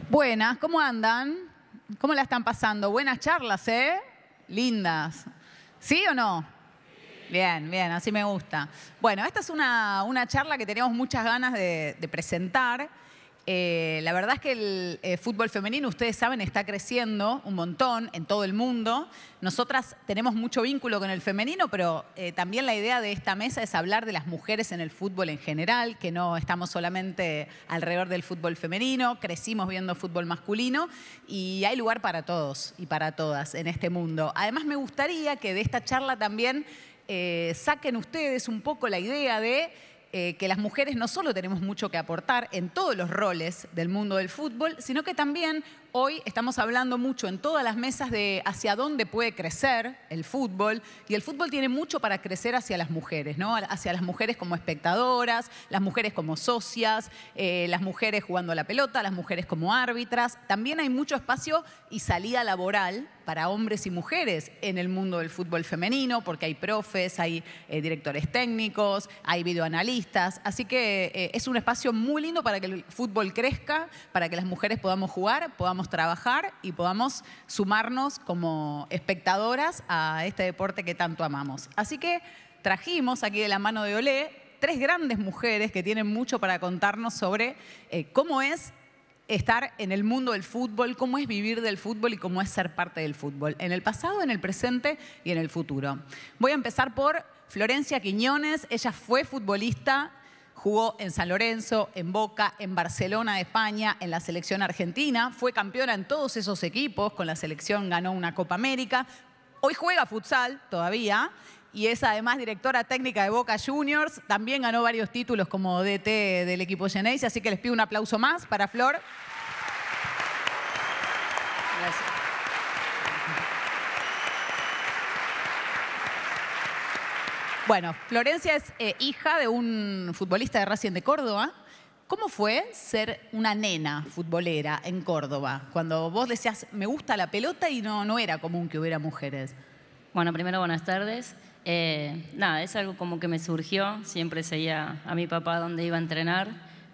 Buenas, ¿cómo andan? ¿Cómo la están pasando? Buenas charlas, ¿eh? Lindas. ¿Sí o no? Bien, bien, así me gusta. Bueno, esta es una charla que teníamos muchas ganas de presentar. La verdad es que el fútbol femenino, ustedes saben, está creciendo un montón en todo el mundo. Nosotras tenemos mucho vínculo con el femenino, pero también la idea de esta mesa es hablar de las mujeres en el fútbol en general, que no estamos solamente alrededor del fútbol femenino, crecimos viendo fútbol masculino y hay lugar para todos y para todas en este mundo. Además, me gustaría que de esta charla también saquen ustedes un poco la idea de que las mujeres no solo tenemos mucho que aportar en todos los roles del mundo del fútbol, sino que también hoy estamos hablando mucho en todas las mesas de hacia dónde puede crecer el fútbol, y el fútbol tiene mucho para crecer hacia las mujeres, ¿no? Hacia las mujeres como espectadoras, las mujeres como socias, las mujeres jugando a la pelota, las mujeres como árbitras. También hay mucho espacio y salida laboral para hombres y mujeres en el mundo del fútbol femenino, porque hay profes, hay directores técnicos, hay videoanalistas. Así que es un espacio muy lindo para que el fútbol crezca, para que las mujeres podamos jugar, podamos trabajar y podamos sumarnos como espectadoras a este deporte que tanto amamos. Así que trajimos aquí de la mano de Olé 3 grandes mujeres que tienen mucho para contarnos sobre cómo es estar en el mundo del fútbol, cómo es vivir del fútbol y cómo es ser parte del fútbol, en el pasado, en el presente y en el futuro. Voy a empezar por Florencia Quiñones. Ella fue futbolista, jugó en San Lorenzo, en Boca, en Barcelona de España, en la selección argentina, fue campeona en todos esos equipos, con la selección ganó una Copa América, hoy juega futsal todavía, y es además directora técnica de Boca Juniors. También ganó varios títulos como DT del equipo Geneise, así que les pido un aplauso más para Flor. Gracias. Bueno, Florencia es hija de un futbolista de Racing de Córdoba. ¿Cómo fue ser una nena futbolera en Córdoba? Cuando vos decías, me gusta la pelota, y no era común que hubiera mujeres. Bueno, primero buenas tardes. Nada, es algo como que me surgió, siempre seguía a mi papá donde iba a entrenar,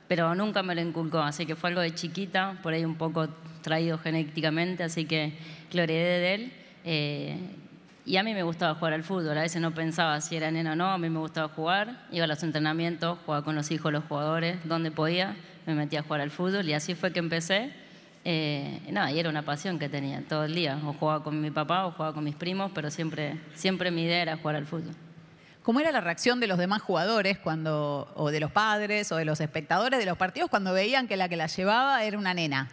pero nunca me lo inculcó, así que fue algo de chiquita, por ahí un poco traído genéticamente, así que lo heredé de él. Y a mí me gustaba jugar al fútbol, a veces no pensaba si era nena o no, a mí me gustaba jugar, iba a los entrenamientos, jugaba con los hijos de los jugadores, donde podía, me metía a jugar al fútbol y así fue que empecé. Nada, y era una pasión que tenía todo el día, o jugaba con mi papá o jugaba con mis primos, pero siempre mi idea era jugar al fútbol. ¿Cómo era la reacción de los demás jugadores o de los padres o de los espectadores de los partidos cuando veían que la llevaba era una nena?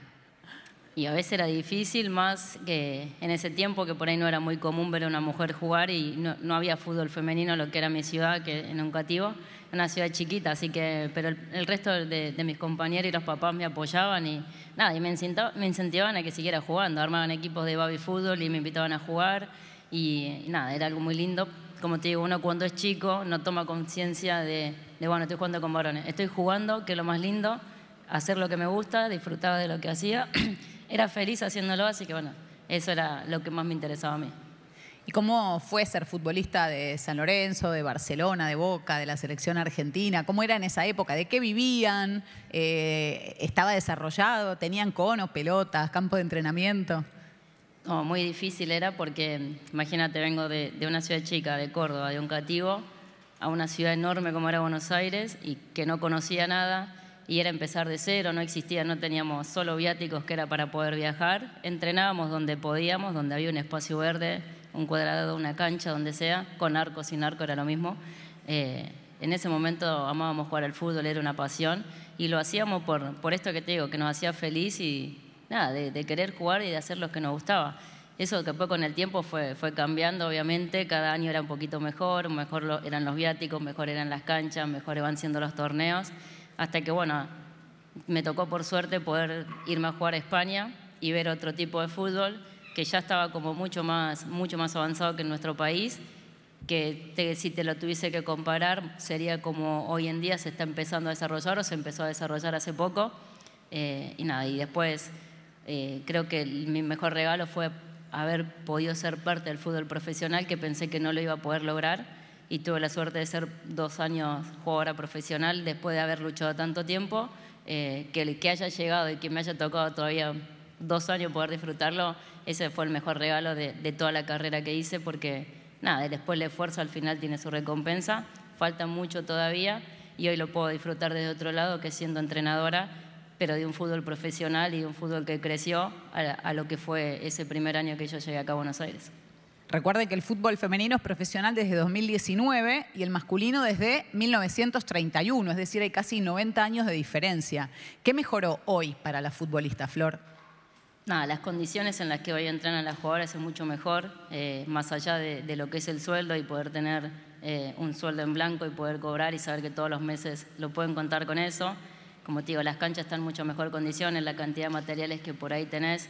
Y a veces era difícil, más que en ese tiempo que por ahí no era muy común ver a una mujer jugar y no había fútbol femenino, lo que era mi ciudad, que en Oncativo, una ciudad chiquita, así que, pero el resto de mis compañeros y los papás me apoyaban y nada, y me incentivaban a que siguiera jugando, armaban equipos de baby fútbol y me invitaban a jugar y nada, era algo muy lindo. Como te digo, uno cuando es chico no toma conciencia de bueno, estoy jugando con varones, estoy jugando, que es lo más lindo, hacer lo que me gusta, disfrutaba de lo que hacía. Era feliz haciéndolo, así que bueno, eso era lo que más me interesaba a mí. ¿Y cómo fue ser futbolista de San Lorenzo, de Barcelona, de Boca, de la selección argentina? ¿Cómo era en esa época? ¿De qué vivían? ¿Estaba desarrollado? ¿Tenían conos, pelotas, campo de entrenamiento? No, muy difícil era porque, imagínate, vengo de una ciudad chica, de Córdoba, de Oncativo, a una ciudad enorme como era Buenos Aires y que no conocía nada. Y era empezar de cero, no existía, no teníamos solo viáticos que era para poder viajar. Entrenábamos donde podíamos, donde había un espacio verde, un cuadrado, una cancha, donde sea, con arco, sin arco, era lo mismo. En ese momento amábamos jugar al fútbol, era una pasión, y lo hacíamos por esto que te digo, que nos hacía feliz y nada, de querer jugar y de hacer lo que nos gustaba. Eso que con el tiempo fue cambiando, obviamente, cada año era un poquito mejor eran los viáticos, mejor eran las canchas, mejores van siendo los torneos. Hasta que, bueno, me tocó por suerte poder irme a jugar a España y ver otro tipo de fútbol que ya estaba como mucho más avanzado que en nuestro país, que si te lo tuviese que comparar sería como hoy en día se está empezando a desarrollar o se empezó a desarrollar hace poco. Y nada, y después creo que mi mejor regalo fue haber podido ser parte del fútbol profesional, que pensé que no lo iba a poder lograr. Y tuve la suerte de ser 2 años jugadora profesional después de haber luchado tanto tiempo. que haya llegado y que me haya tocado todavía 2 años poder disfrutarlo, ese fue el mejor regalo de toda la carrera que hice, porque nada, después el esfuerzo al final tiene su recompensa, falta mucho todavía y hoy lo puedo disfrutar desde otro lado, que siendo entrenadora, pero de un fútbol profesional y de un fútbol que creció a lo que fue ese primer año que yo llegué acá a Buenos Aires. Recuerden que el fútbol femenino es profesional desde 2019 y el masculino desde 1931, es decir, hay casi 90 años de diferencia. ¿Qué mejoró hoy para la futbolista, Flor? Nada, las condiciones en las que hoy entrenan las jugadoras es mucho mejor, más allá de lo que es el sueldo y poder tener un sueldo en blanco y poder cobrar y saber que todos los meses lo pueden contar con eso. Como te digo, las canchas están en mucho mejor condiciones, la cantidad de materiales que por ahí tenés.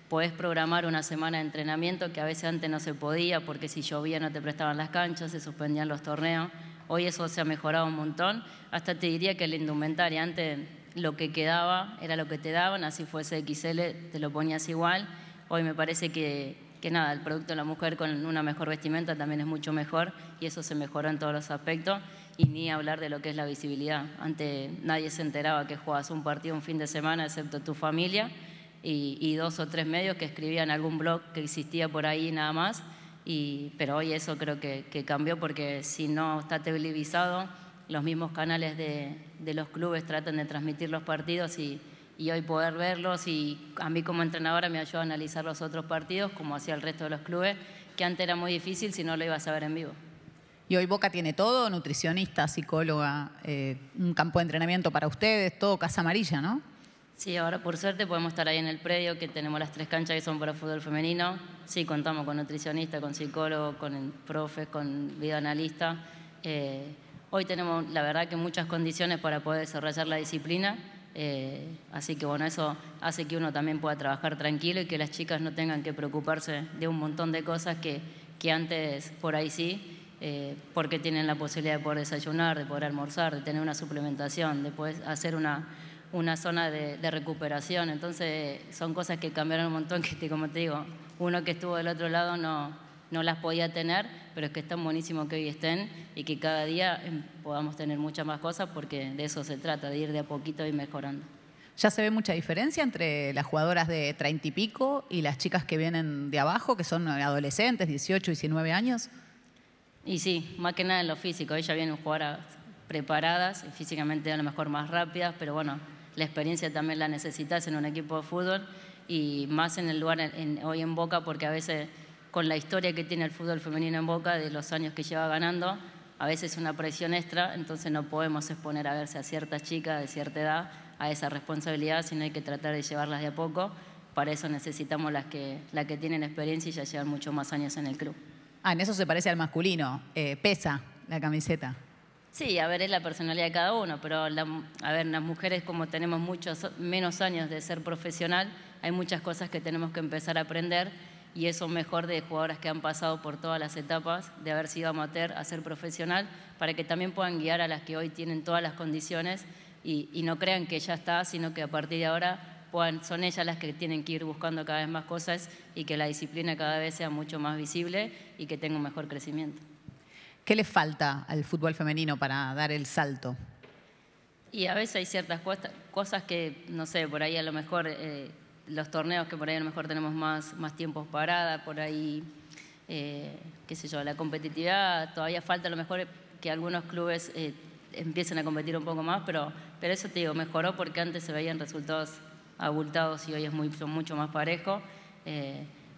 Podés programar una semana de entrenamiento que a veces antes no se podía porque si llovía no te prestaban las canchas, se suspendían los torneos. Hoy eso se ha mejorado un montón. Hasta te diría que la indumentaria, antes lo que quedaba era lo que te daban, así fuese XL, te lo ponías igual. Hoy me parece que nada, el producto de la mujer con una mejor vestimenta también es mucho mejor y eso se mejoró en todos los aspectos. Y ni hablar de lo que es la visibilidad. Antes nadie se enteraba que jugabas un partido un fin de semana excepto tu familia. Y 2 o 3 medios que escribían algún blog que existía por ahí nada más, pero hoy eso creo que cambió porque si no está televisado, los mismos canales de los clubes tratan de transmitir los partidos y hoy poder verlos y a mí como entrenadora me ayuda a analizar los otros partidos como hacía el resto de los clubes, que antes era muy difícil si no lo ibas a ver en vivo. Y hoy Boca tiene todo, nutricionista, psicóloga, un campo de entrenamiento para ustedes, todo Casa Amarilla, ¿no? Sí, ahora por suerte podemos estar ahí en el predio, que tenemos las 3 canchas que son para fútbol femenino. Sí, contamos con nutricionista, con psicólogo, con el profe, con videoanalista. Hoy tenemos, la verdad, que muchas condiciones para poder desarrollar la disciplina. Así que bueno, eso hace que uno también pueda trabajar tranquilo y que las chicas no tengan que preocuparse de un montón de cosas que antes por ahí sí, porque tienen la posibilidad de poder desayunar, de poder almorzar, de tener una suplementación, de poder hacer una zona de recuperación. Entonces son cosas que cambiaron un montón, que como te digo, uno que estuvo del otro lado no las podía tener, pero es que es tan buenísimo que hoy estén y que cada día podamos tener muchas más cosas, porque de eso se trata, de ir de a poquito y mejorando. ¿Ya se ve mucha diferencia entre las jugadoras de 30 y pico y las chicas que vienen de abajo, que son adolescentes, 18, 19 años? Y sí, más que nada en lo físico. Ellas vienen jugadoras preparadas y físicamente a lo mejor más rápidas, pero bueno, la experiencia también la necesitas en un equipo de fútbol y más en el lugar hoy en Boca, porque a veces con la historia que tiene el fútbol femenino en Boca, de los años que lleva ganando, a veces es una presión extra, entonces no podemos exponer a verse a ciertas chicas de cierta edad a esa responsabilidad, sino hay que tratar de llevarlas de a poco. Para eso necesitamos las que tienen experiencia y ya llevan muchos más años en el club. En eso se parece al masculino, pesa la camiseta. Sí, a ver, es la personalidad de cada uno, pero a ver, las mujeres, como tenemos muchos menos años de ser profesional, hay muchas cosas que tenemos que empezar a aprender y eso mejor de jugadoras que han pasado por todas las etapas de haber sido amateur a ser profesional, para que también puedan guiar a las que hoy tienen todas las condiciones y no crean que ya está, sino que a partir de ahora son ellas las que tienen que ir buscando cada vez más cosas y que la disciplina cada vez sea mucho más visible y que tenga un mejor crecimiento. ¿Qué le falta al fútbol femenino para dar el salto? Y a veces hay ciertas cosas que, no sé, por ahí a lo mejor los torneos que por ahí a lo mejor tenemos más tiempos parada, por ahí, qué sé yo, la competitividad, todavía falta a lo mejor que algunos clubes empiecen a competir un poco más, pero eso te digo, mejoró porque antes se veían resultados abultados y hoy es mucho más parejo.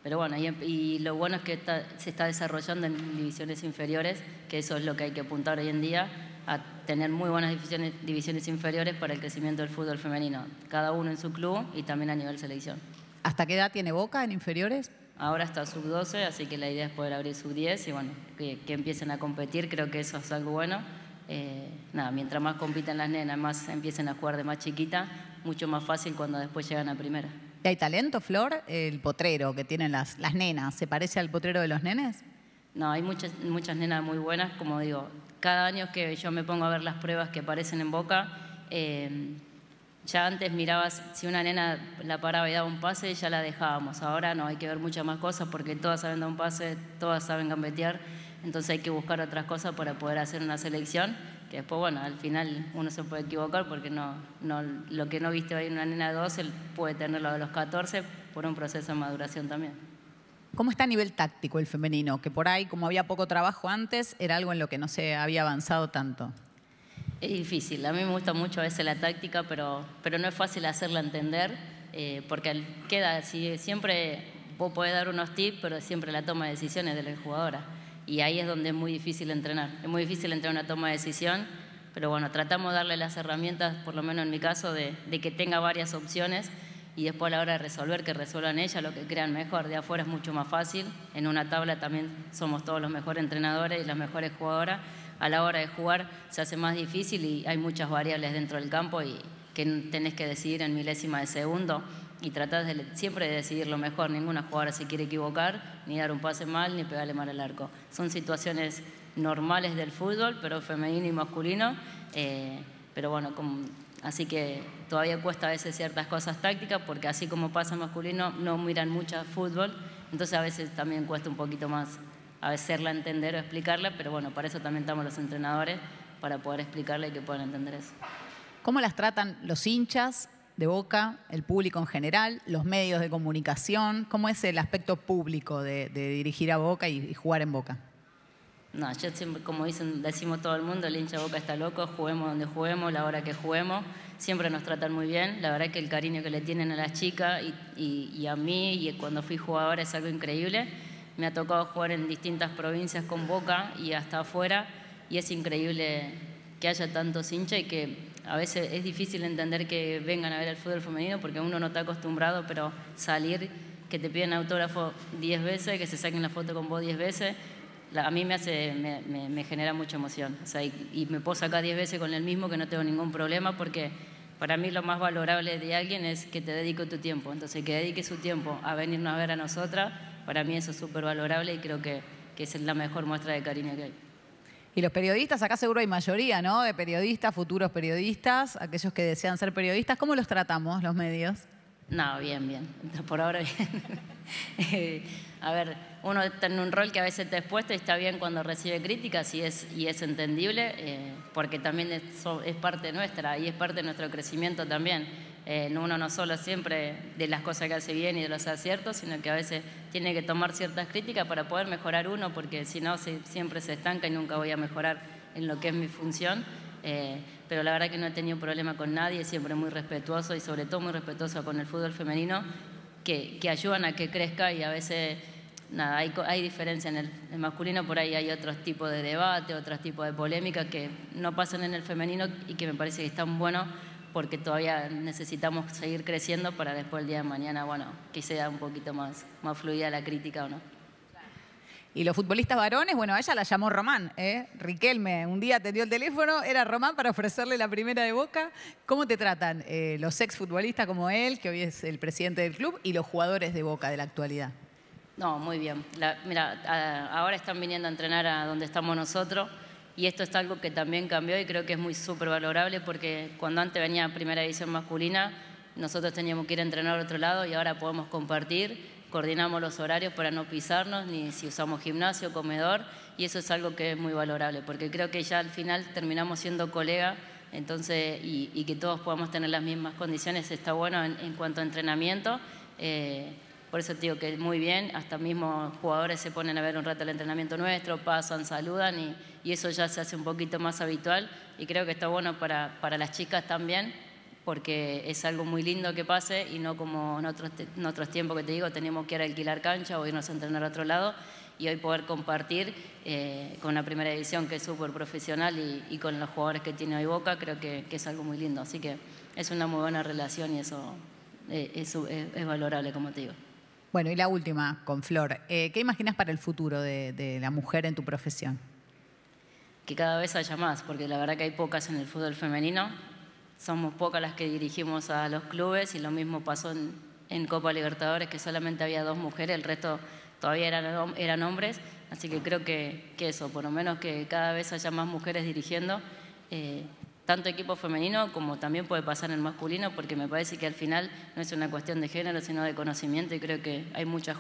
Pero bueno, y lo bueno es que se está desarrollando en divisiones inferiores, que eso es lo que hay que apuntar hoy en día, a tener muy buenas divisiones inferiores para el crecimiento del fútbol femenino, cada uno en su club y también a nivel selección. ¿Hasta qué edad tiene Boca en inferiores? Ahora está sub-12, así que la idea es poder abrir sub-10 y bueno, que empiecen a competir, creo que eso es algo bueno. Mientras más compitan las nenas, más empiecen a jugar de más chiquita, mucho más fácil cuando después llegan a primera. ¿Y hay talento, Flor? El potrero que tienen las nenas, ¿se parece al potrero de los nenes? No, hay muchas nenas muy buenas, como digo, cada año que yo me pongo a ver las pruebas que aparecen en Boca, ya antes mirabas, si una nena la paraba y daba un pase, ya la dejábamos. Ahora no, hay que ver muchas más cosas porque todas saben dar un pase, todas saben gambetear, entonces hay que buscar otras cosas para poder hacer una selección que después, bueno, al final uno se puede equivocar porque lo que no viste hoy en una nena de 12 puede tenerlo a los 14 por un proceso de maduración también. ¿Cómo está a nivel táctico el femenino? Que por ahí, como había poco trabajo antes, era algo en lo que no se había avanzado tanto. Es difícil, a mí me gusta mucho a veces la táctica, pero no es fácil hacerla entender, porque queda así, siempre vos podés dar unos tips, pero siempre la toma de decisiones de la jugadora. Y ahí es donde es muy difícil entrenar. Es muy difícil entrenar una toma de decisión, pero bueno, tratamos de darle las herramientas, por lo menos en mi caso, de que tenga varias opciones y después a la hora de resolver, que resuelvan ellas lo que crean mejor. De afuera es mucho más fácil. En una tabla también somos todos los mejores entrenadores y las mejores jugadoras. A la hora de jugar se hace más difícil y hay muchas variables dentro del campo y que tenés que decidir en milésima de segundo y tratás siempre de decidir lo mejor. Ninguna jugadora se quiere equivocar, ni dar un pase mal, ni pegarle mal al arco. Son situaciones normales del fútbol, pero femenino y masculino. Pero bueno, así que todavía cuesta a veces ciertas cosas tácticas, porque así como pasa en masculino, no miran mucho fútbol, entonces a veces también cuesta un poquito más hacerla entender o explicarla, pero bueno, para eso también estamos los entrenadores, para poder explicarle y que puedan entender eso. ¿Cómo las tratan los hinchas de Boca, el público en general, los medios de comunicación? ¿Cómo es el aspecto público de dirigir a Boca y jugar en Boca? No, yo siempre, como decimos todo el mundo, el hincha de Boca está loco, juguemos donde juguemos, la hora que juguemos, siempre nos tratan muy bien. La verdad que el cariño que le tienen a las chicas y a mí, y cuando fui jugadora, es algo increíble. Me ha tocado jugar en distintas provincias con Boca y hasta afuera, y es increíble que haya tantos hinchas y que a veces es difícil entender que vengan a ver el fútbol femenino porque uno no está acostumbrado, pero salir, que te piden autógrafo 10 veces, que se saquen la foto con vos 10 veces, a mí me genera mucha emoción. O sea, y me puedo sacar 10 veces con el mismo, que no tengo ningún problema, porque para mí lo más valorable de alguien es que te dedique tu tiempo. Entonces, que dedique su tiempo a venirnos a ver a nosotras, para mí eso es súper valorable y creo que es la mejor muestra de cariño que hay. Y los periodistas, acá seguro hay mayoría, ¿no? De periodistas, futuros periodistas, aquellos que desean ser periodistas. ¿Cómo los tratamos, los medios? No, bien, bien. Por ahora bien. A ver, uno está en un rol que a veces te ha expuesto y está bien cuando recibe críticas y es entendible, porque también es parte nuestra y es parte de nuestro crecimiento también. Uno no solo siempre de las cosas que hace bien y de los aciertos, sino que a veces tiene que tomar ciertas críticas para poder mejorar uno, porque si no siempre se estanca y nunca voy a mejorar en lo que es mi función. Pero la verdad que no he tenido problema con nadie, siempre muy respetuoso y sobre todo muy respetuoso con el fútbol femenino, que ayudan a que crezca y a veces, nada, hay diferencia en el masculino, por ahí hay otros tipos de debate, otros tipos de polémica que no pasan en el femenino y que me parece que están buenos porque todavía necesitamos seguir creciendo para después el día de mañana, bueno, que sea un poquito más fluida la crítica o no. Y los futbolistas varones, bueno, a ella la llamó Román, ¿eh? Riquelme, un día atendió el teléfono, era Román para ofrecerle la primera de Boca. ¿Cómo te tratan los exfutbolistas como él, que hoy es el presidente del club, y los jugadores de Boca de la actualidad? No, muy bien. Mira, ahora están viniendo a entrenar a donde estamos nosotros y esto es algo que también cambió y creo que es muy súper valorable porque cuando antes venía primera división masculina, nosotros teníamos que ir a entrenar a otro lado y ahora podemos compartir, coordinamos los horarios para no pisarnos, ni si usamos gimnasio, comedor, y eso es algo que es muy valorable, porque creo que ya al final terminamos siendo colegas, entonces, y que todos podamos tener las mismas condiciones, está bueno en cuanto a entrenamiento. Por eso te digo que muy bien, hasta mismo jugadores se ponen a ver un rato el entrenamiento nuestro, pasan, saludan y eso ya se hace un poquito más habitual y creo que está bueno para las chicas también, porque es algo muy lindo que pase y no como en otros tiempos que te digo, teníamos que ir a alquilar cancha o irnos a entrenar a otro lado y hoy poder compartir con la primera división que es súper profesional y con los jugadores que tiene hoy Boca, creo que es algo muy lindo. Así que es una muy buena relación y eso es valorable, como te digo. Bueno, y la última, con Flor. ¿Qué imaginas para el futuro de la mujer en tu profesión? Que cada vez haya más, porque la verdad que hay pocas en el fútbol femenino. Somos pocas las que dirigimos a los clubes y lo mismo pasó en Copa Libertadores, que solamente había 2 mujeres, el resto todavía eran hombres. Así que creo que eso, por lo menos que cada vez haya más mujeres dirigiendo, tanto equipo femenino como también puede pasar en el masculino, porque me parece que al final no es una cuestión de género, sino de conocimiento y creo que hay muchas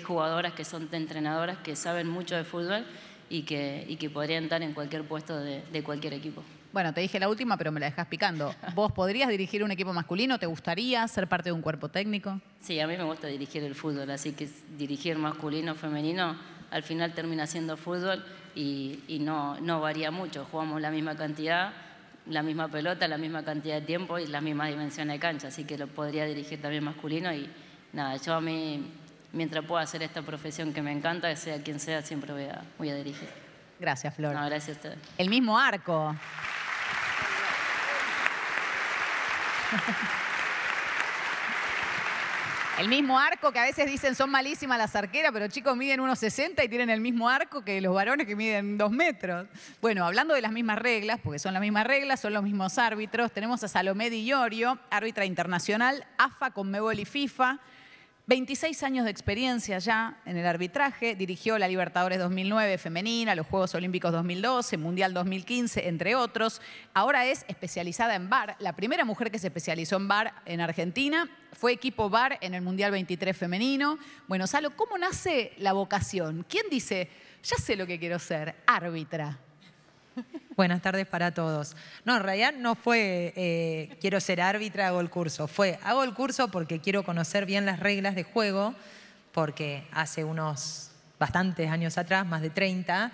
jugadoras que son entrenadoras, que saben mucho de fútbol y que podrían estar en cualquier puesto de cualquier equipo. Bueno, te dije la última, pero me la dejas picando. ¿Vos podrías dirigir un equipo masculino? ¿Te gustaría ser parte de un cuerpo técnico? Sí, a mí me gusta dirigir el fútbol, así que dirigir masculino o femenino al final termina siendo fútbol y no varía mucho. Jugamos la misma cantidad, la misma pelota, la misma cantidad de tiempo y la misma dimensión de cancha, así que lo podría dirigir también masculino y nada, yo a mí, mientras pueda hacer esta profesión que me encanta, sea quien sea, siempre voy a dirigir. Gracias, Flor. No, gracias a ustedes. El mismo arco. El mismo arco que a veces dicen son malísimas las arqueras, pero chicos miden 1,60 y tienen el mismo arco que los varones que miden 2 metros. Bueno, hablando de las mismas reglas, porque son las mismas reglas, son los mismos árbitros, tenemos a Salomé Di Iorio, árbitra internacional, AFA, Conmebol y FIFA. 26 años de experiencia ya en el arbitraje, dirigió la Libertadores 2009 femenina, los Juegos Olímpicos 2012, Mundial 2015, entre otros. Ahora es especializada en VAR, la primera mujer que se especializó en VAR en Argentina, fue equipo VAR en el Mundial 23 femenino. Bueno, Salo, ¿cómo nace la vocación? ¿Quién dice, ya sé lo que quiero ser, árbitra? Buenas tardes para todos. No, en realidad no fue quiero ser árbitra, hago el curso. Fue, hago el curso porque quiero conocer bien las reglas de juego, porque hace unos bastantes años atrás, más de 30,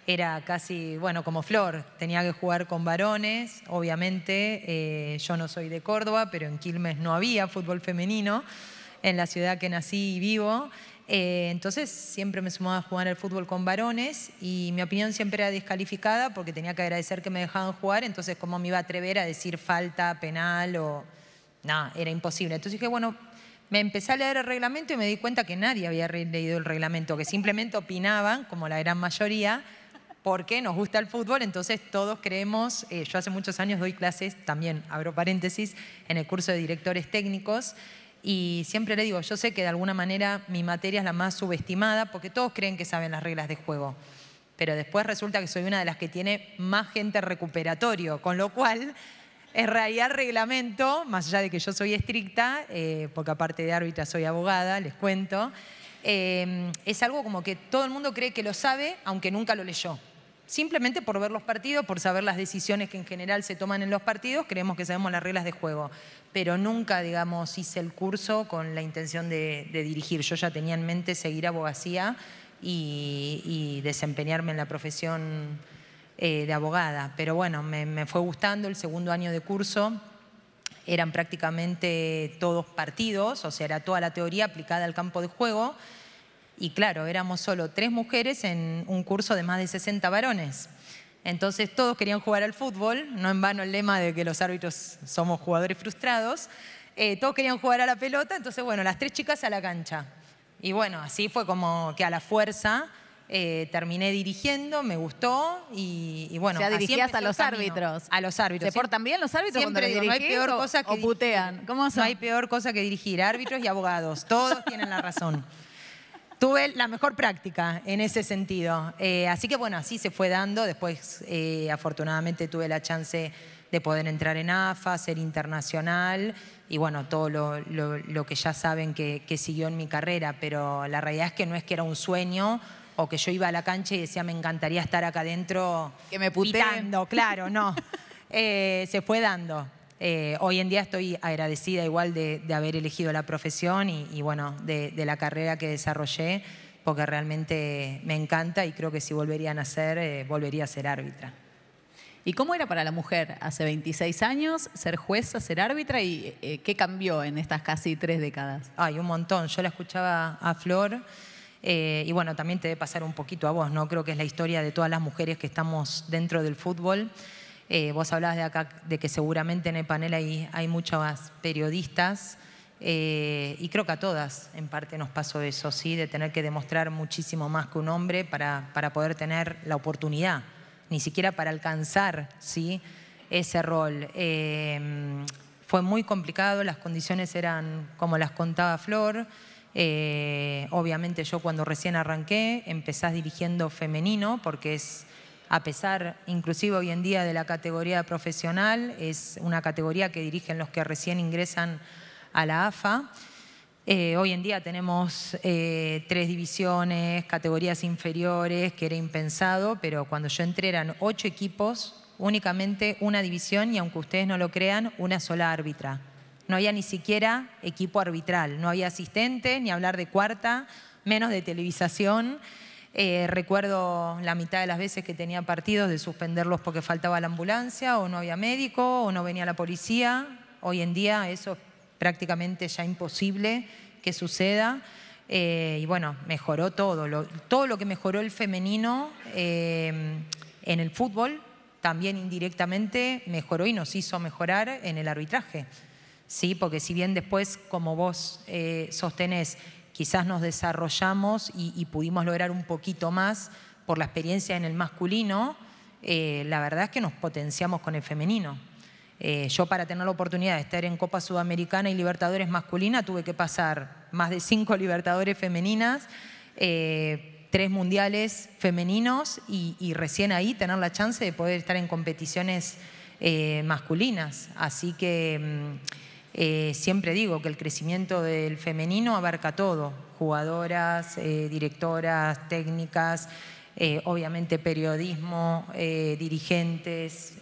era casi, bueno, como Flor, tenía que jugar con varones, obviamente. Yo no soy de Córdoba, pero en Quilmes no había fútbol femenino, en la ciudad que nací y vivo. Entonces siempre me sumaba a jugar al fútbol con varones y mi opinión siempre era descalificada porque tenía que agradecer que me dejaban jugar, entonces cómo me iba a atrever a decir falta, penal o... No, era imposible. Entonces dije, bueno, me empecé a leer el reglamento y me di cuenta que nadie había leído el reglamento, que simplemente opinaban, como la gran mayoría, porque nos gusta el fútbol, entonces todos creemos, yo hace muchos años doy clases, también abro paréntesis, en el curso de directores técnicos. Y siempre le digo, yo sé que de alguna manera mi materia es la más subestimada porque todos creen que saben las reglas de juego. Pero después resulta que soy una de las que tiene más gente recuperatorio, con lo cual, en realidad el reglamento, más allá de que yo soy estricta, porque aparte de árbitra soy abogada, les cuento, es algo como que todo el mundo cree que lo sabe, aunque nunca lo leyó. Simplemente por ver los partidos, por saber las decisiones que en general se toman en los partidos, creemos que sabemos las reglas de juego. Pero nunca, digamos, hice el curso con la intención de dirigir. Yo ya tenía en mente seguir abogacía y desempeñarme en la profesión de abogada. Pero bueno, me fue gustando el segundo año de curso. Eran prácticamente todos partidos, o sea, era toda la teoría aplicada al campo de juego. Y claro, éramos solo 3 mujeres en un curso de más de 60 varones. Entonces todos querían jugar al fútbol, no en vano el lema de que los árbitros somos jugadores frustrados. Todos querían jugar a la pelota, entonces bueno, las 3 chicas a la cancha. Y bueno, así fue como que a la fuerza terminé dirigiendo, me gustó y bueno. O sea, dirigías así a los árbitros. A los árbitros. ¿Se portan bien los árbitros cuando Siempre los digo, no hay dirigís peor cosa que o putean? ¿Cómo son? No hay peor cosa que dirigir, árbitros y abogados, todos tienen la razón. Tuve la mejor práctica en ese sentido. Así que bueno, así se fue dando. Después, afortunadamente, tuve la chance de poder entrar en AFA, ser internacional y bueno, todo lo que ya saben que siguió en mi carrera. Pero la realidad es que era un sueño o que yo iba a la cancha y decía, me encantaría estar acá adentro que me puteen. pitando. Claro, no. Se fue dando. Hoy en día estoy agradecida igual de haber elegido la profesión y bueno, de la carrera que desarrollé, porque realmente me encanta y creo que si volvería a nacer, volvería a ser árbitra. ¿Y cómo era para la mujer hace 26 años ser jueza, ser árbitra y qué cambió en estas casi 3 décadas? Ay, un montón. Yo la escuchaba a Flor y bueno, también te debe pasar un poquito a vos, ¿no? Creo que es la historia de todas las mujeres que estamos dentro del fútbol. Vos hablabas de acá de que seguramente en el panel hay muchas periodistas y creo que a todas en parte nos pasó eso, ¿sí? De tener que demostrar muchísimo más que un hombre para poder tener la oportunidad, ni siquiera para alcanzar, ¿sí? Ese rol. Fue muy complicado, las condiciones eran como las contaba Flor. Obviamente yo cuando recién arranqué empezás dirigiendo femenino porque es... A pesar, inclusive hoy en día, de la categoría profesional, es una categoría que dirigen los que recién ingresan a la AFA. Hoy en día tenemos 3 divisiones, categorías inferiores, que era impensado, pero cuando yo entré eran 8 equipos, únicamente una división y, aunque ustedes no lo crean, una sola árbitra. No había ni siquiera equipo arbitral, no había asistente, ni hablar de cuarta, menos de televisación. Recuerdo la mitad de las veces que tenía partidos de suspenderlos porque faltaba la ambulancia, o no había médico, o no venía la policía. Hoy en día eso es prácticamente ya imposible que suceda. Y bueno, mejoró todo. Todo lo que mejoró el femenino en el fútbol, también indirectamente mejoró y nos hizo mejorar en el arbitraje. ¿Sí? Porque si bien después, como vos sostenés, quizás nos desarrollamos y pudimos lograr un poquito más por la experiencia en el masculino, la verdad es que nos potenciamos con el femenino. Yo, para tener la oportunidad de estar en Copa Sudamericana y Libertadores masculina, tuve que pasar más de 5 Libertadores femeninas, 3 mundiales femeninos y recién ahí tener la chance de poder estar en competiciones masculinas. Así que siempre digo que el crecimiento del femenino abarca todo: jugadoras, directoras, técnicas, obviamente periodismo, dirigentes,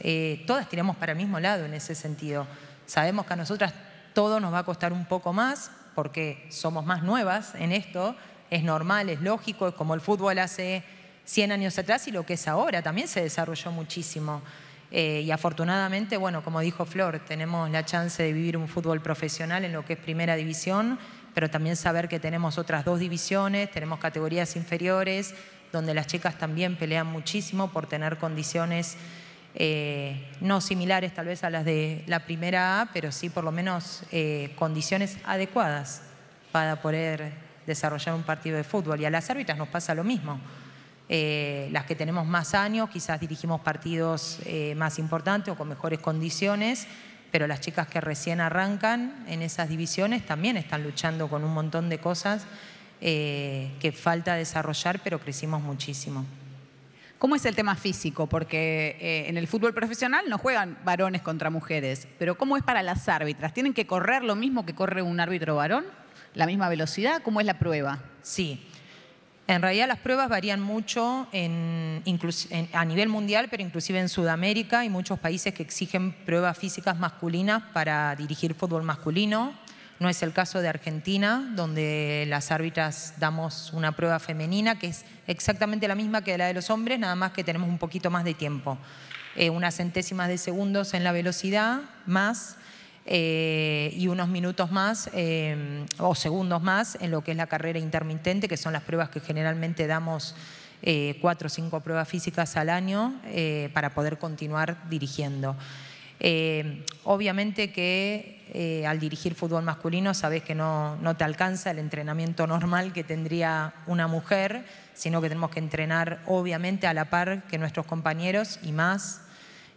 todas tiramos para el mismo lado en ese sentido. Sabemos que a nosotras todo nos va a costar un poco más porque somos más nuevas en esto, es normal, es lógico, es como el fútbol hace 100 años atrás y lo que es ahora, también se desarrolló muchísimo. Y afortunadamente, bueno, como dijo Flor, tenemos la chance de vivir un fútbol profesional en lo que es primera división, pero también saber que tenemos otras 2 divisiones, tenemos categorías inferiores, donde las chicas también pelean muchísimo por tener condiciones no similares tal vez a las de la primera A, pero sí por lo menos condiciones adecuadas para poder desarrollar un partido de fútbol. Y a las árbitras nos pasa lo mismo. Las que tenemos más años quizás dirigimos partidos más importantes o con mejores condiciones, pero las chicas que recién arrancan en esas divisiones también están luchando con un montón de cosas que falta desarrollar, pero crecimos muchísimo. ¿Cómo es el tema físico? Porque en el fútbol profesional no juegan varones contra mujeres, pero ¿cómo es para las árbitras? ¿Tienen que correr lo mismo que corre un árbitro varón? ¿La misma velocidad? ¿Cómo es la prueba? Sí. En realidad las pruebas varían mucho a nivel mundial, pero inclusive en Sudamérica hay muchos países que exigen pruebas físicas masculinas para dirigir fútbol masculino. No es el caso de Argentina, donde las árbitras damos una prueba femenina que es exactamente la misma que la de los hombres, nada más que tenemos un poquito más de tiempo. Unas centésimas de segundos en la velocidad más y unos minutos más o segundos más en lo que es la carrera intermitente, que son las pruebas que generalmente damos 4 o 5 pruebas físicas al año para poder continuar dirigiendo. Obviamente que al dirigir fútbol masculino sabes que no te alcanza el entrenamiento normal que tendría una mujer, sino que tenemos que entrenar obviamente a la par que nuestros compañeros y más.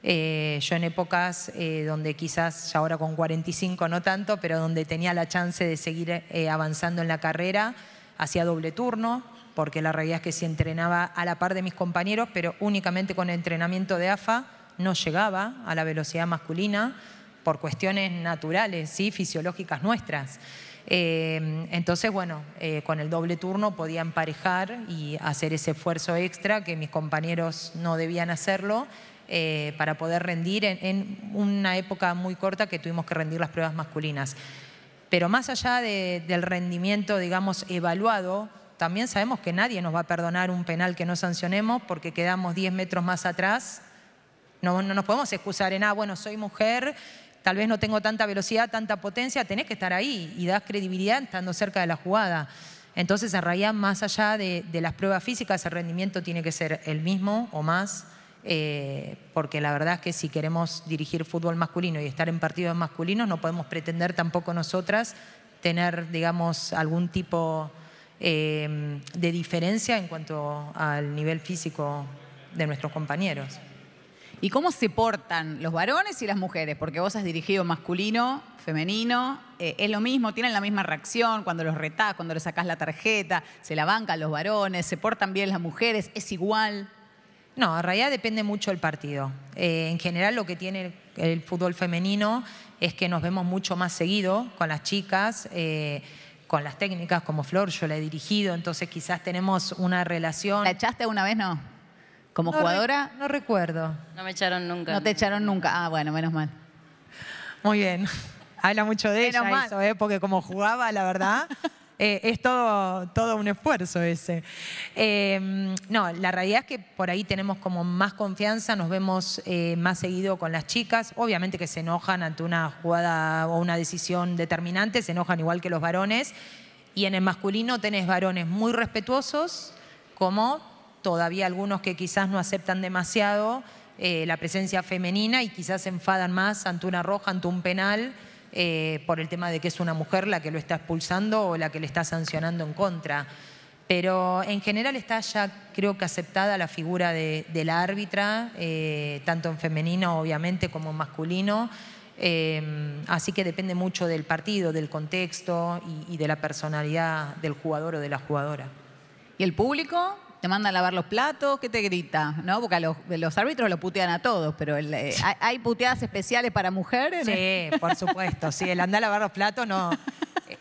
Yo en épocas donde quizás ya ahora con 45 no tanto, pero donde tenía la chance de seguir avanzando en la carrera, hacía doble turno, porque la realidad es que sí entrenaba a la par de mis compañeros, pero únicamente con entrenamiento de AFA no llegaba a la velocidad masculina por cuestiones naturales, ¿sí? Fisiológicas nuestras. Entonces, bueno, con el doble turno podía emparejar y hacer ese esfuerzo extra que mis compañeros no debían hacerlo para poder rendir en una época muy corta que tuvimos que rendir las pruebas masculinas. Pero más allá del rendimiento, digamos, evaluado, también sabemos que nadie nos va a perdonar un penal que no sancionemos porque quedamos 10 metros más atrás. No nos podemos excusar en, bueno, soy mujer, tal vez no tengo tanta velocidad, tanta potencia, tenés que estar ahí y das credibilidad estando cerca de la jugada. Entonces, en realidad, más allá de las pruebas físicas, el rendimiento tiene que ser el mismo o más, porque la verdad es que si queremos dirigir fútbol masculino y estar en partidos masculinos, no podemos pretender tampoco nosotras tener, digamos, algún tipo de diferencia en cuanto al nivel físico de nuestros compañeros. ¿Y cómo se portan los varones y las mujeres? Porque vos has dirigido masculino, femenino, es lo mismo, tienen la misma reacción cuando los retás, cuando les sacás la tarjeta, se la bancan los varones, se portan bien las mujeres, es igual. No, en realidad depende mucho del partido. En general lo que tiene el fútbol femenino es que nos vemos mucho más seguido con las chicas, con las técnicas como Flor, yo la he dirigido, entonces quizás tenemos una relación. ¿La echaste una vez, no? ¿Como jugadora? No recuerdo. No me echaron nunca. No te echaron nunca. Ah, bueno, menos mal. Muy bien. Habla mucho de Menos ella mal. eso, porque como jugaba, la verdad, es todo un esfuerzo ese. No, la realidad es que por ahí tenemos como más confianza, nos vemos más seguido con las chicas. Obviamente que se enojan ante una jugada o una decisión determinante, se enojan igual que los varones. Y en el masculino tenés varones muy respetuosos, como todavía algunos que quizás no aceptan demasiado la presencia femenina y quizás se enfadan más ante una roja, ante un penal, por el tema de que es una mujer la que lo está expulsando o la que le está sancionando en contra. Pero en general está ya, creo que aceptada la figura de la árbitra, tanto en femenino obviamente como en masculino. Así que depende mucho del partido, del contexto y de la personalidad del jugador o de la jugadora. ¿Y el público? ¿Te manda a lavar los platos? ¿Qué te grita? ¿No? Porque a los árbitros lo putean a todos, pero ¿hay puteadas especiales para mujeres? Sí, por supuesto. Sí, el andar a lavar los platos no.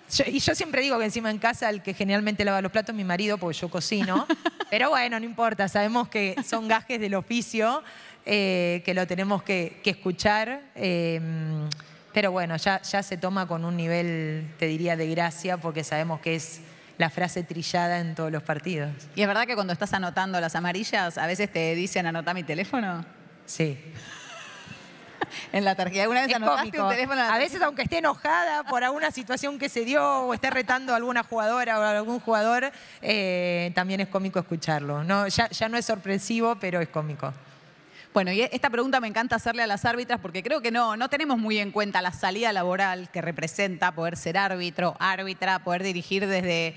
Yo siempre digo que encima en casa el que generalmente lava los platos es mi marido, porque yo cocino. Pero bueno, no importa, sabemos que son gajes del oficio, que lo tenemos que escuchar. Pero bueno, ya se toma con un nivel, te diría, de gracia, porque sabemos que es la frase trillada en todos los partidos. ¿Y es verdad que cuando estás anotando las amarillas, a veces te dicen anotá mi teléfono? Sí. En la tarjeta. ¿Alguna vez Es anotaste cómico. un teléfono? A veces, aunque esté enojada por alguna situación que se dio o esté retando a alguna jugadora o a algún jugador, también es cómico escucharlo. No, ya no es sorpresivo, pero es cómico. Bueno, y esta pregunta me encanta hacerle a las árbitras porque creo que no tenemos muy en cuenta la salida laboral que representa poder ser árbitro, árbitra, poder dirigir desde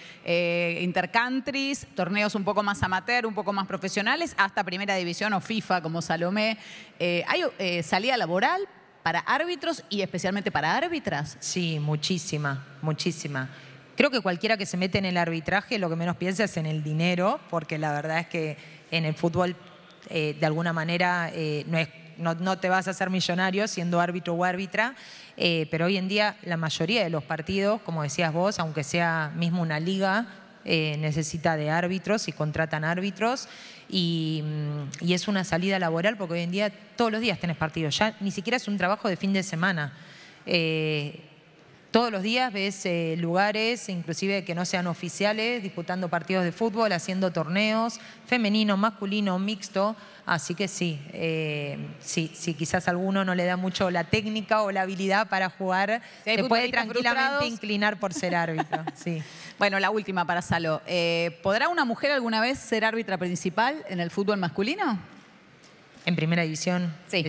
intercountries, torneos un poco más amateur, un poco más profesionales, hasta Primera División o FIFA como Salomé. ¿Hay salida laboral para árbitros y especialmente para árbitras? Sí, muchísima, muchísima. Creo que cualquiera que se mete en el arbitraje lo que menos piensa es en el dinero, porque la verdad es que en el fútbol de alguna manera no te vas a hacer millonario siendo árbitro o árbitra, pero hoy en día la mayoría de los partidos, como decías vos, aunque sea mismo una liga, necesita de árbitros y contratan árbitros y es una salida laboral porque hoy en día todos los días tenés partidos, ya ni siquiera es un trabajo de fin de semana. Todos los días ves lugares, inclusive que no sean oficiales, disputando partidos de fútbol, haciendo torneos, femenino, masculino, mixto. Así que sí, sí, quizás a alguno no le da mucho la técnica o la habilidad para jugar, se puede tranquilamente inclinar por ser árbitro. Sí. Bueno, la última para Salo. ¿Podrá una mujer alguna vez ser árbitra principal en el fútbol masculino? ¿En Primera División? Sí.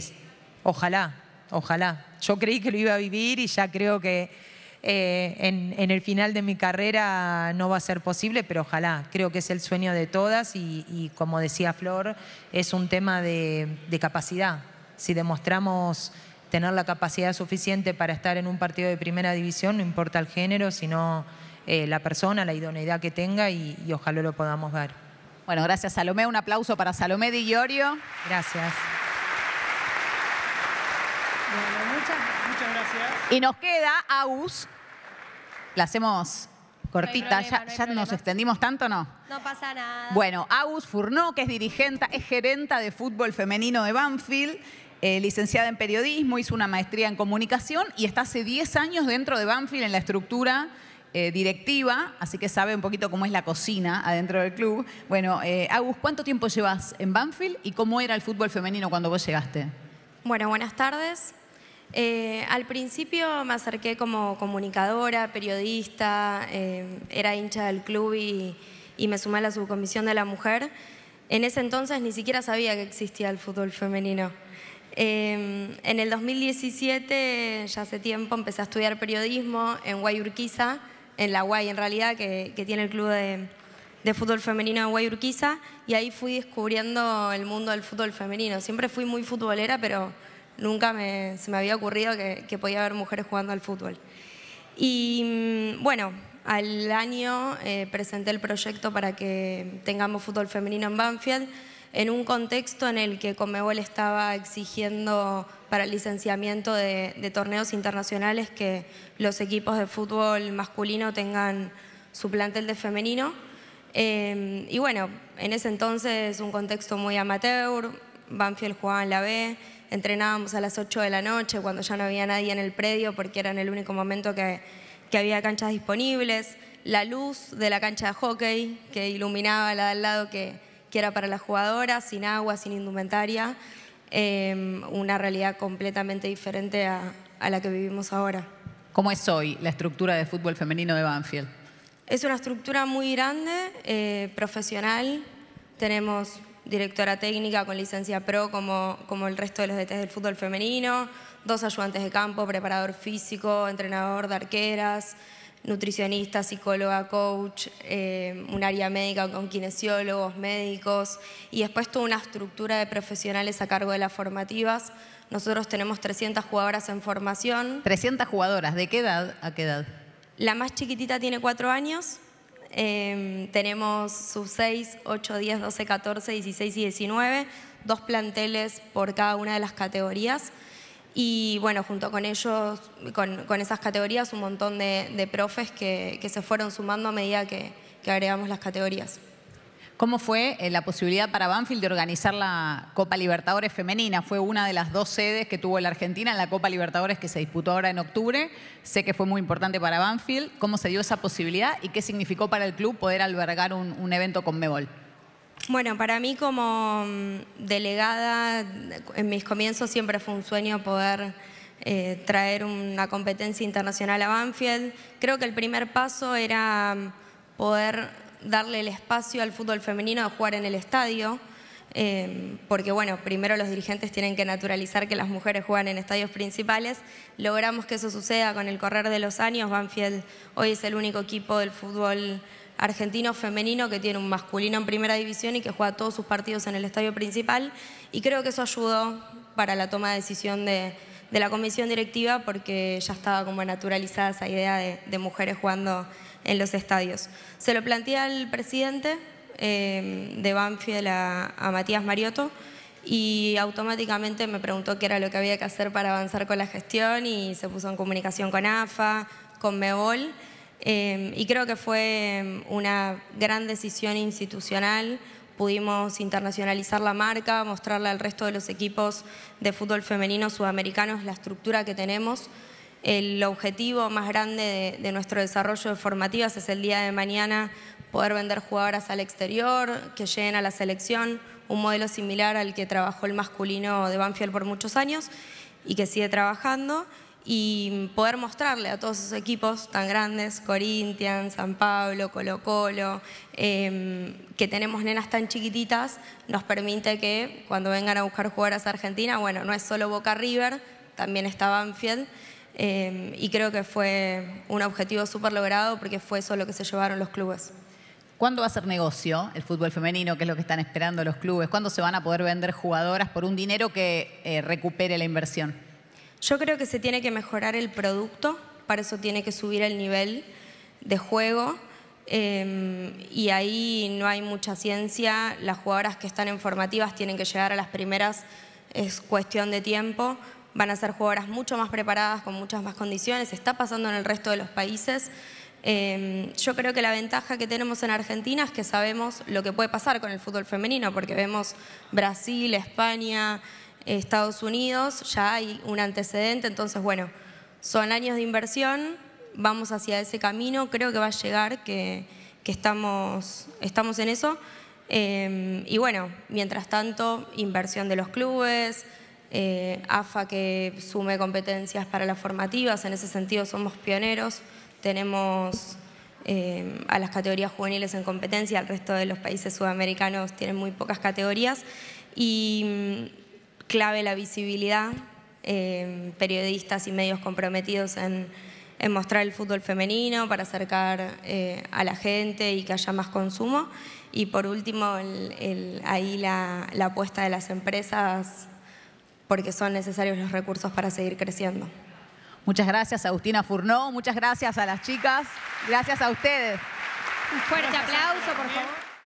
Ojalá, ojalá. Yo creí que lo iba a vivir y ya creo que en el final de mi carrera no va a ser posible, pero ojalá. Creo que es el sueño de todas y como decía Flor, es un tema de capacidad. Si demostramos tener la capacidad suficiente para estar en un partido de Primera División, no importa el género, sino la persona, la idoneidad que tenga y ojalá lo podamos ver. Bueno, gracias Salomé. Un aplauso para Salomé Di Iorio. Gracias. Bueno, muchas gracias. Y nos queda Agus. La hacemos cortita. No hay problema, no hay ¿Ya nos problema. extendimos tanto o no? No pasa nada. Bueno, Agus Furnó, que es gerenta de fútbol femenino de Banfield, licenciada en periodismo, hizo una maestría en comunicación y está hace 10 años dentro de Banfield en la estructura directiva, así que sabe un poquito cómo es la cocina adentro del club. Bueno, Agus, ¿cuánto tiempo llevas en Banfield y cómo era el fútbol femenino cuando vos llegaste? Bueno, buenas tardes. Al principio me acerqué como comunicadora, periodista, era hincha del club y me sumé a la subcomisión de la mujer. En ese entonces ni siquiera sabía que existía el fútbol femenino. En el 2017, ya hace tiempo, empecé a estudiar periodismo en Guayurquiza, en la Guay en realidad, que tiene el club de fútbol femenino de Guayurquiza, y ahí fui descubriendo el mundo del fútbol femenino. Siempre fui muy futbolera, pero nunca se me había ocurrido que podía haber mujeres jugando al fútbol. Y bueno, al año presenté el proyecto para que tengamos fútbol femenino en Banfield. en un contexto en el que Conmebol estaba exigiendo para el licenciamiento de torneos internacionales que los equipos de fútbol masculino tengan su plantel de femenino. Y bueno, en ese entonces un contexto muy amateur, Banfield jugaba en la B, entrenábamos a las 8 de la noche cuando ya no había nadie en el predio porque era en el único momento que había canchas disponibles, la luz de la cancha de hockey que iluminaba la de al lado que era para las jugadoras, sin agua, sin indumentaria, una realidad completamente diferente a la que vivimos ahora. ¿Cómo es hoy la estructura de fútbol femenino de Banfield? Es una estructura muy grande, profesional. Tenemos directora técnica con licencia pro como el resto de los DTs del fútbol femenino, 2 ayudantes de campo, preparador físico, entrenador de arqueras, nutricionista, psicóloga, coach, un área médica con kinesiólogos, médicos y después toda una estructura de profesionales a cargo de las formativas. Nosotros tenemos 300 jugadoras en formación. 300 jugadoras, ¿de qué edad a qué edad? La más chiquitita tiene 4 años. Tenemos sub 6, 8, 10, 12, 14, 16 y 19, 2 planteles por cada una de las categorías. Y bueno, junto con ellos, con esas categorías, un montón de profes que se fueron sumando a medida que agregamos las categorías. ¿Cómo fue la posibilidad para Banfield de organizar la Copa Libertadores femenina? Fue una de las 2 sedes que tuvo la Argentina en la Copa Libertadores que se disputó ahora en octubre. Sé que fue muy importante para Banfield. ¿Cómo se dio esa posibilidad y qué significó para el club poder albergar un evento Conmebol? Bueno, para mí como delegada, en mis comienzos siempre fue un sueño poder traer una competencia internacional a Banfield. Creo que el primer paso era poder darle el espacio al fútbol femenino de jugar en el estadio, porque bueno, primero los dirigentes tienen que naturalizar que las mujeres juegan en estadios principales. Logramos que eso suceda con el correr de los años. Banfield hoy es el único equipo del fútbol argentino femenino que tiene un masculino en primera división y que juega todos sus partidos en el estadio principal, y creo que eso ayudó para la toma de decisión de la comisión directiva porque ya estaba como naturalizada esa idea de mujeres jugando en los estadios. Se lo planteé al presidente de Banfield, a Matías Mariotto, y automáticamente me preguntó qué era lo que había que hacer para avanzar con la gestión y se puso en comunicación con AFA, con Conmebol, y creo que fue una gran decisión institucional. Pudimos internacionalizar la marca, mostrarle al resto de los equipos de fútbol femenino sudamericanos la estructura que tenemos. El objetivo más grande de nuestro desarrollo de formativas es el día de mañana poder vender jugadoras al exterior, que lleguen a la selección, un modelo similar al que trabajó el masculino de Banfield por muchos años y que sigue trabajando, y poder mostrarle a todos esos equipos tan grandes, Corinthians, San Pablo, Colo-Colo, que tenemos nenas tan chiquititas, nos permite que cuando vengan a buscar jugadoras a Argentina, bueno, no es solo Boca River, también está Banfield. Y creo que fue un objetivo súper logrado porque fue eso lo que se llevaron los clubes. ¿Cuándo va a ser negocio el fútbol femenino, que es lo que están esperando los clubes? ¿Cuándo se van a poder vender jugadoras por un dinero que recupere la inversión? Yo creo que se tiene que mejorar el producto, para eso tiene que subir el nivel de juego, y ahí no hay mucha ciencia. Las jugadoras que están en formativas tienen que llegar a las primeras, es cuestión de tiempo. Van a ser jugadoras mucho más preparadas, con muchas más condiciones. Está pasando en el resto de los países. Yo creo que la ventaja que tenemos en Argentina es que sabemos lo que puede pasar con el fútbol femenino, porque vemos Brasil, España, Estados Unidos, ya hay un antecedente. Entonces, bueno, son años de inversión, vamos hacia ese camino, creo que va a llegar, que estamos en eso. Y bueno, mientras tanto, inversión de los clubes, AFA que sume competencias para las formativas, en ese sentido somos pioneros, tenemos a las categorías juveniles en competencia, el resto de los países sudamericanos tienen muy pocas categorías, y clave la visibilidad, periodistas y medios comprometidos en mostrar el fútbol femenino para acercar a la gente y que haya más consumo, y por último ahí la apuesta de las empresas, porque son necesarios los recursos para seguir creciendo. Muchas gracias, Agustina Furneaux. Muchas gracias a las chicas. Gracias a ustedes. Un fuerte aplauso, por favor.